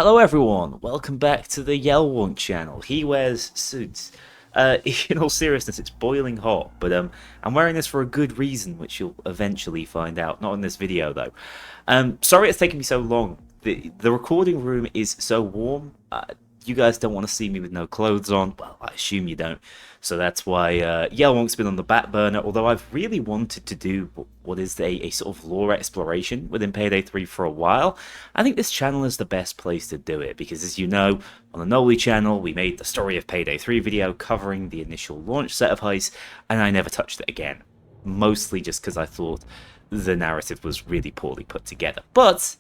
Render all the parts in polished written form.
Hello everyone, welcome back to the Yelwonkk channel. He wears suits. In all seriousness, it's boiling hot, but I'm wearing this for a good reason, which you'll eventually find out. Not in this video though. Sorry it's taken me so long. The recording room is so warm. You guys don't want to see me with no clothes on. Well, I assume you don't. So that's why Yelwonkk's been on the back burner, although I've really wanted to do what is a sort of lore exploration within Payday 3 for a while. I think this channel is the best place to do it, because as you know, on the Noli channel, we made the Story of Payday 3 video covering the initial launch set of heists, and I never touched it again. Mostly just because I thought the narrative was really poorly put together. But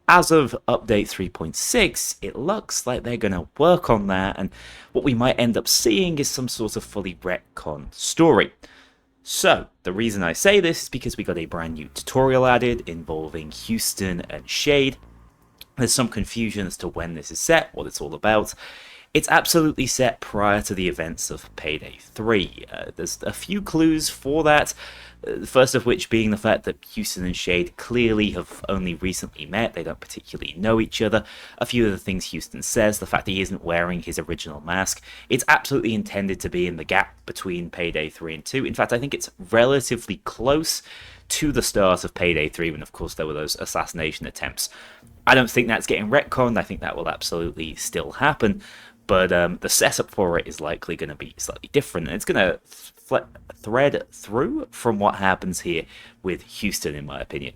as of update 3.6, it looks like they're going to work on that, and what we might end up seeing is some sort of fully retconned story. So, the reason I say this is because we got a brand new tutorial added involving Houston and Shade. There's some confusion as to when this is set, what it's all about. It's absolutely set prior to the events of Payday 3. There's a few clues for that, the first of which being the fact that Houston and Shade clearly have only recently met, they don't particularly know each other. A few of the things Houston says, the fact that he isn't wearing his original mask, it's absolutely intended to be in the gap between Payday 3 and 2. In fact, I think it's relatively close to the start of Payday 3 when, of course, there were those assassination attempts. I don't think that's getting retconned, I think that will absolutely still happen. But the setup for it is likely going to be slightly different, and it's going to thread through from what happens here with Houston, in my opinion.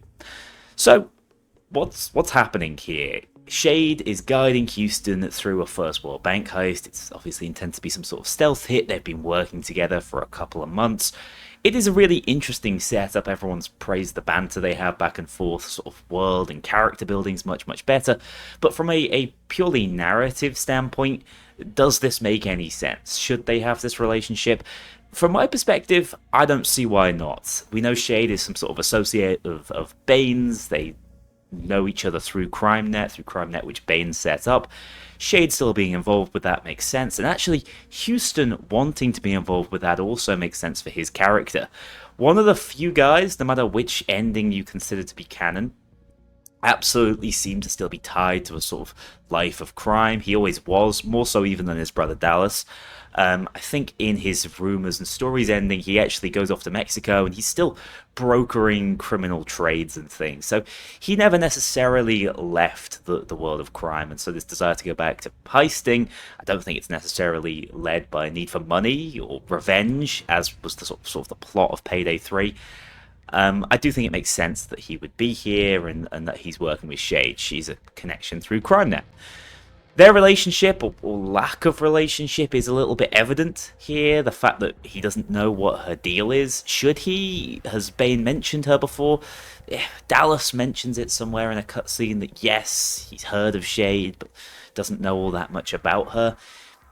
So, what's happening here? Shade is guiding Houston through a first world bank heist. It's obviously intended to be some sort of stealth hit. They've been working together for a couple of months. It is a really interesting setup. Everyone's praised the banter they have back and forth, sort of world and character building's much better. But from a purely narrative standpoint, does this make any sense? Should they have this relationship? From my perspective, I don't see why not. We know Shade is some sort of associate of Bane's. They know each other through CrimeNet, which Bane set up. Shade still being involved with that makes sense, and actually Houston wanting to be involved with that also makes sense for his character. One of the few guys, no matter which ending you consider to be canon, absolutely seemed to still be tied to a sort of life of crime. He always was, more so even than his brother Dallas. I think in his rumors and stories ending, he actually goes off to Mexico and he's still brokering criminal trades and things. So he never necessarily left the world of crime, and so this desire to go back to heisting, I don't think it's necessarily led by a need for money or revenge, as was the sort of the plot of Payday 3. I do think it makes sense that he would be here and that he's working with Shade. She's a connection through CrimeNet. Their relationship, or lack of relationship, is a little bit evident here. The fact that he doesn't know what her deal is. Should he? Has Bane mentioned her before? Dallas mentions it somewhere in a cutscene that yes, he's heard of Shade, but doesn't know all that much about her.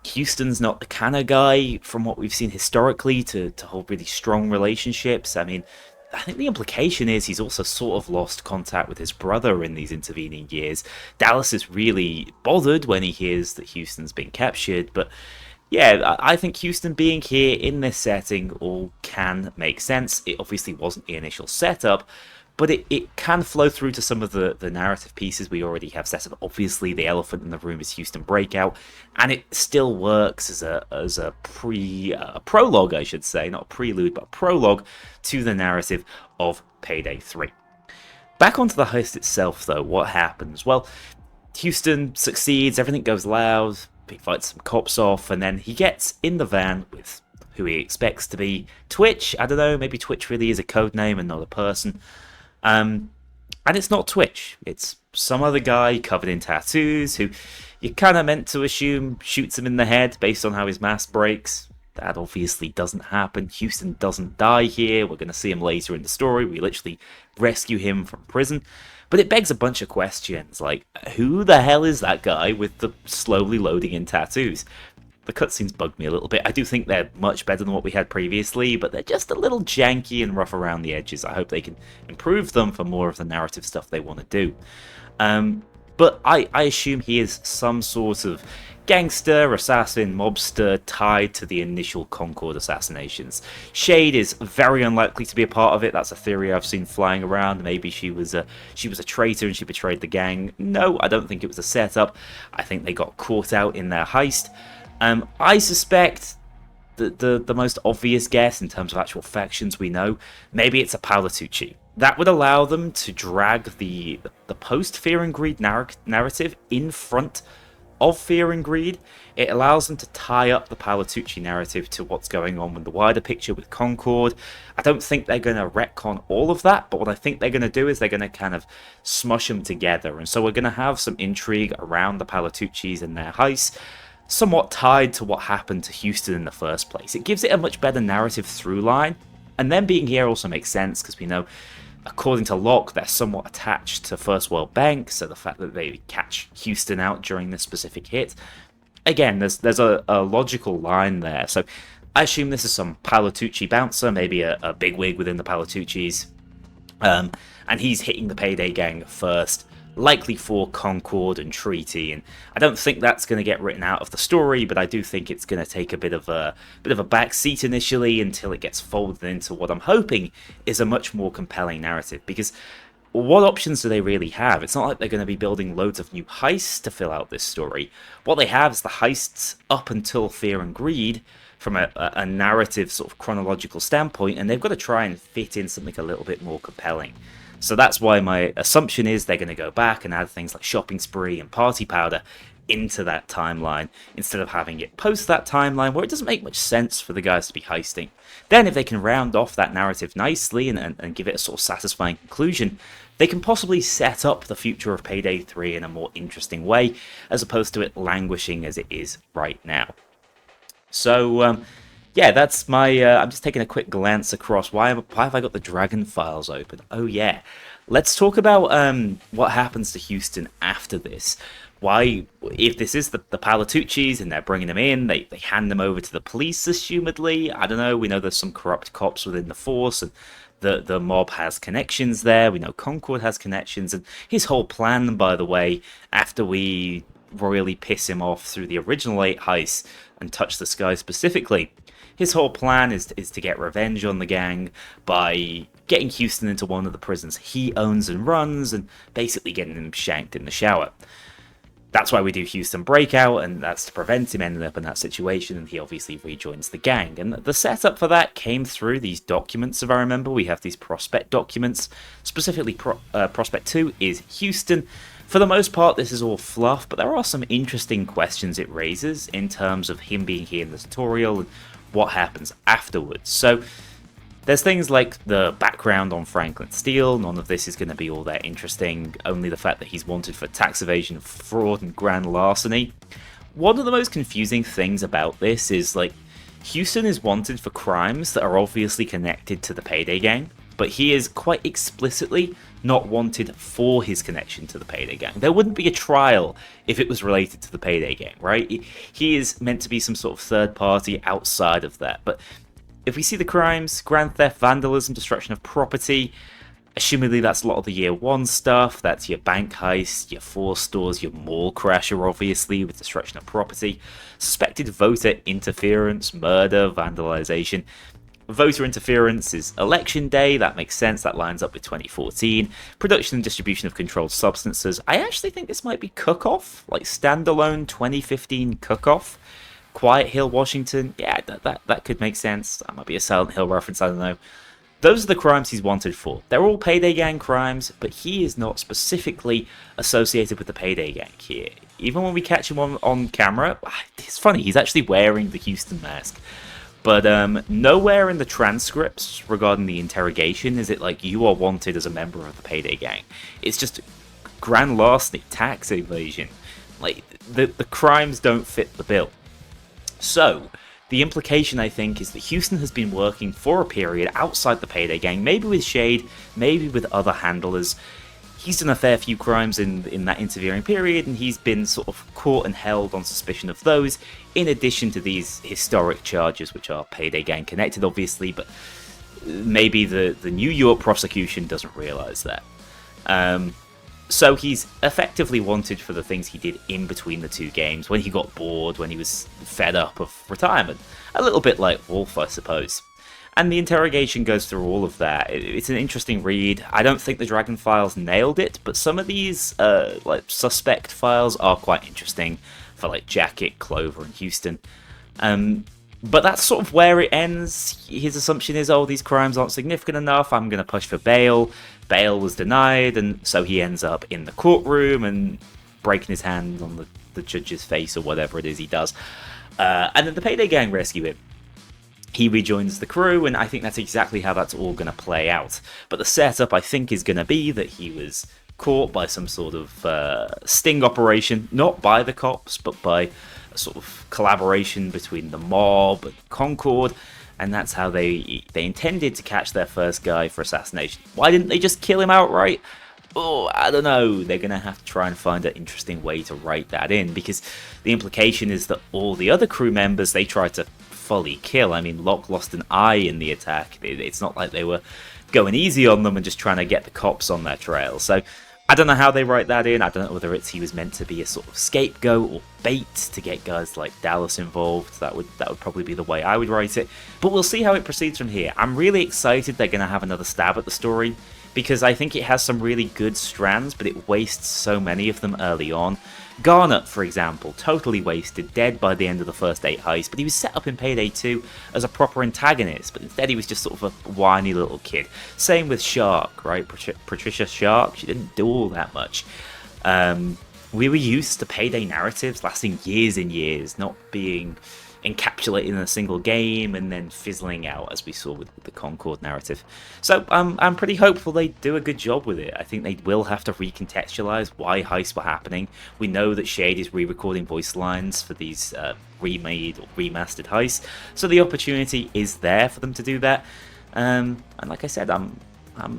Houston's not the kind of guy, from what we've seen historically, to hold really strong relationships. I mean, I think the implication is he's also sort of lost contact with his brother in these intervening years. Dallas is really bothered when he hears that Houston's been captured, but yeah, I think Houston being here in this setting all can make sense. It obviously wasn't the initial setup, but it can flow through to some of the narrative pieces we already have set up. Obviously, the elephant in the room is Houston Breakout, and it still works as a prologue, I should say, not a prelude, but a prologue to the narrative of Payday 3. Back onto the heist itself, though, what happens? Well, Houston succeeds, everything goes loud, he fights some cops off, and then he gets in the van with who he expects to be Twitch. I don't know, maybe Twitch really is a code name and not a person. And it's not Twitch, it's some other guy covered in tattoos who you kind of meant to assume shoots him in the head based on how his mask breaks. That obviously doesn't happen. Houston doesn't die here. We're going to see him later in the story. We literally rescue him from prison. But it begs a bunch of questions, like, who the hell is that guy with the slowly loading in tattoos? The cutscenes bugged me a little bit. I do think they're much better than what we had previously, but they're just a little janky and rough around the edges. I hope they can improve them for more of the narrative stuff they want to do. But I assume he is some sort of gangster, assassin, mobster tied to the initial Concord assassinations. Shade is very unlikely to be a part of it. That's a theory I've seen flying around. Maybe she was a traitor and she betrayed the gang. No, I don't think it was a setup. I think they got caught out in their heist. I suspect the most obvious guess in terms of actual factions we know, maybe it's a Palatucci. That would allow them to drag the post Fear and Greed narrative in front of Fear and Greed. It allows them to tie up the Palatucci narrative to what's going on with the wider picture with Concord. I don't think they're going to retcon all of that, but what I think they're going to do is they're going to kind of smush them together. And so we're going to have some intrigue around the Palatuccis and their heists, somewhat tied to what happened to Houston in the first place. It gives it a much better narrative through line, and them being here also makes sense because we know, according to Locke, they're somewhat attached to First World Bank, so the fact that they catch Houston out during this specific hit, again, there's a logical line there. So I assume this is some Palatucci bouncer, maybe a bigwig within the Palatuccis, and he's hitting the Payday gang first, likely for Concord and Treaty, and I don't think that's going to get written out of the story, but I do think it's going to take a bit of a back seat initially until it gets folded into what I'm hoping is a much more compelling narrative, because what options do they really have? It's not like they're going to be building loads of new heists to fill out this story. What they have is the heists up until Fear and Greed from a narrative sort of chronological standpoint, and they've got to try and fit in something a little bit more compelling. So that's why my assumption is they're going to go back and add things like Shopping Spree and Party Powder into that timeline, instead of having it post that timeline where it doesn't make much sense for the guys to be heisting. Then if they can round off that narrative nicely and give it a sort of satisfying conclusion, they can possibly set up the future of Payday 3 in a more interesting way, as opposed to it languishing as it is right now. So, yeah, that's my... I'm just taking a quick glance across. Why have I got the Dragon files open? Oh, yeah. Let's talk about what happens to Houston after this. Why, if this is the Palatuccis and they're bringing them in, they hand them over to the police, assumedly. I don't know. We know there's some corrupt cops within the force, and the mob has connections there. We know Concord has connections, and his whole plan, by the way, after we royally piss him off through the original 8 heists and Touch the Sky specifically, his whole plan is to get revenge on the gang by getting Houston into one of the prisons he owns and runs, and basically getting him shanked in the shower. That's why we do Houston Breakout, and that's to prevent him ending up in that situation, and he obviously rejoins the gang. And the setup for that came through these documents, if I remember. We have these Prospect documents. Specifically, Prospect 2 is Houston. For the most part, this is all fluff, but there are some interesting questions it raises in terms of him being here in the tutorial and what happens afterwards. So there's things like the background on Franklin Steele. None of this is going to be all that interesting, only the fact that he's wanted for tax evasion, fraud, and grand larceny. One of the most confusing things about this is, like, Houston is wanted for crimes that are obviously connected to the Payday gang, but he is quite explicitly not wanted for his connection to the Payday gang. There wouldn't be a trial if it was related to the Payday gang, right? He is meant to be some sort of third party outside of that, but if we see the crimes, grand theft, vandalism, destruction of property, assumedly that's a lot of the Year 1 stuff. That's your bank heist, your force stores, your mall crasher, obviously, with destruction of property, suspected voter interference, murder, vandalization. Voter interference is election day, that makes sense, that lines up with 2014. Production and distribution of controlled substances. I actually think this might be Cook-Off, like standalone 2015 Cook-Off. Quiet Hill, Washington, yeah, that could make sense. That might be a Silent Hill reference, I don't know. Those are the crimes he's wanted for. They're all Payday gang crimes, but he is not specifically associated with the Payday gang here. Even when we catch him on camera, it's funny, he's actually wearing the Houston mask. But nowhere in the transcripts regarding the interrogation is it like you are wanted as a member of the Payday gang. It's just grand larceny, tax evasion. Like, the crimes don't fit the bill. So, the implication, I think, is that Houston has been working for a period outside the Payday gang, maybe with Shade, maybe with other handlers. He's done a fair few crimes in that intervening period, and he's been sort of caught and held on suspicion of those, in addition to these historic charges, which are Payday gang connected, obviously, but maybe the New York prosecution doesn't realize that. So he's effectively wanted for the things he did in between the two games, when he got bored, when he was fed up of retirement. A little bit like Wolf, I suppose. And the interrogation goes through all of that. It's an interesting read. I don't think the Dragon Files nailed it, but some of these like suspect files are quite interesting for like Jacket, Clover, and Houston. But that's sort of where it ends. His assumption is, oh, these crimes aren't significant enough, I'm going to push for bail. Bail was denied, and so he ends up in the courtroom and breaking his hand on the judge's face or whatever it is he does. And then the Payday gang rescue him. He rejoins the crew, and I think that's exactly how that's all going to play out. But the setup, I think, is going to be that he was caught by some sort of sting operation, not by the cops, but by a sort of collaboration between the mob and Concord, and that's how they intended to catch their first guy for assassination. Why didn't they just kill him outright? Oh, I don't know. They're going to have to try and find an interesting way to write that in, because the implication is that all the other crew members they tried to fully kill. I mean, Locke lost an eye in the attack. It's not like they were going easy on them and just trying to get the cops on their trail. So I don't know how they write that in. I don't know whether he was meant to be a sort of scapegoat or bait to get guys like Dallas involved. That would probably be the way I would write it. But we'll see how it proceeds from here. I'm really excited they're going to have another stab at the story, because I think it has some really good strands, but it wastes so many of them early on. Garnet, for example, totally wasted, dead by the end of the first 8 heists, but he was set up in Payday 2 as a proper antagonist, but instead he was just sort of a whiny little kid. Same with Shark, right? Patricia Shark, she didn't do all that much. We were used to Payday narratives lasting years and years, not being encapsulated in a single game and then fizzling out, as we saw with the Concord narrative. So I'm pretty hopeful they do a good job with it. I think they will have to recontextualize why heists were happening. We know that Shade is re-recording voice lines for these remade or remastered heists, so the opportunity is there for them to do that. And like I said, I'm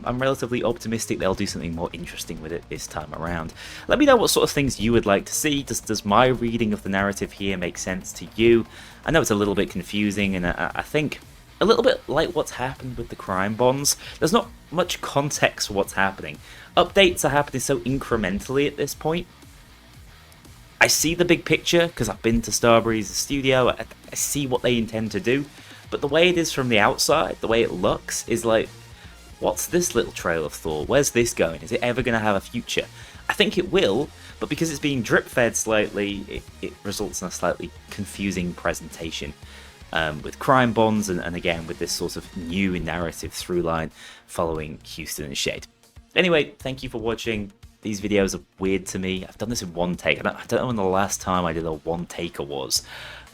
relatively optimistic they'll do something more interesting with it this time around. Let me know what sort of things you would like to see. Does my reading of the narrative here make sense to you? I know it's a little bit confusing, and I think a little bit like what's happened with the crime bonds. There's not much context for what's happening. Updates are happening so incrementally at this point. I see the big picture because I've been to Starbury's studio. I see what they intend to do, but the way it is from the outside, the way it looks, is like, what's this little trail of thought? Where's this going? Is it ever going to have a future? I think it will, but because it's being drip-fed slightly, it results in a slightly confusing presentation with crime bonds and again with this sort of new narrative through line following Houston and Shade. Anyway, thank you for watching. These videos are weird to me. I've done this in one take. I don't know when the last time I did a one-taker was.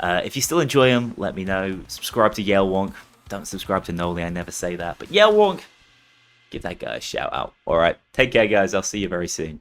If you still enjoy them, let me know. Subscribe to Yelwonkk. Don't subscribe to Noli, I never say that. But Yelwonkk, give that guy a shout out. Alright, take care guys, I'll see you very soon.